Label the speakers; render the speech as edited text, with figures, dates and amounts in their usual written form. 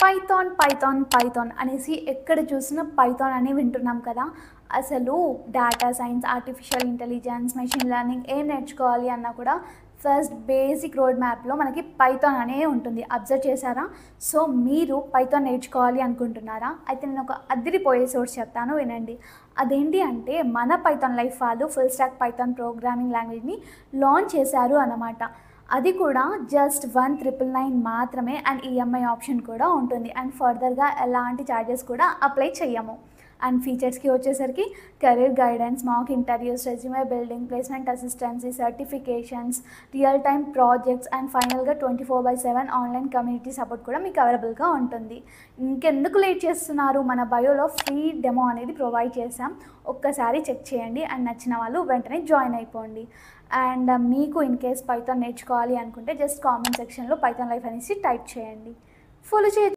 Speaker 1: Python, Python, Python అనేసి ఎక్కడ చూసినా పైథాన్ అని వింటున్నాం కదా! అసలు data science, artificial intelligence, machine learning ఏం నేర్చుకోవాలి అన్నా కూడా ఫస్ట్ బేసిక్ రోడ్ మ్యాప్‌లో మనకి పైథాన్ అనే ఉంటుంది. అబ్జర్వ్ చేశారా? సో, మీరు పైథాన్ నేర్చుకోవాలి అనుకుంటున్నారా? అయితే నేను ఒక అదిరిపోయే సోర్స్ చెప్తాను వినండి. అదేంటి అంటే మన పైథాన్ లైఫ్ వాళ్ళు ఫుల్ స్టాక్ పైథాన్ ప్రోగ్రామింగ్ లాంగ్వేజ్‌ని లాంచ్ చేశారు అన్నమాట. అది కూడా జస్ట్ 1,999 మాత్రమే అండ్ ఈఎంఐ ఆప్షన్ కూడా ఉంటుంది. అండ్ ఫర్దర్‌గా ఎలాంటి చార్జెస్ కూడా అప్లై చెయ్యము. అండ్ ఫీచర్స్‌కి వచ్చేసరికి career guidance, mock interviews, resume building, placement assistance, certifications, real time projects and ఫైనల్‌గా 24/7 ఆన్‌లైన్ కమ్యూనిటీ సపోర్ట్ కూడా మీకు అవైలబుల్‌గా ఉంటుంది. ఇంకెందుకు లేట్ చేస్తున్నారు? మన బయోలో ఫ్రీ డెమో అనేది ప్రొవైడ్ చేశాం. ఒక్కసారి చెక్ చేయండి అండ్ నచ్చిన వాళ్ళు వెంటనే జాయిన్ అయిపోండి. అండ్ మీకు ఇన్ కేస్ పైథాన్ నేర్చుకోవాలి అనుకుంటే జస్ట్ కామెంట్ సెక్షన్‌లో పైథాన్ లైఫ్ అనేసి టైప్ చేయండి. ఫాలో చే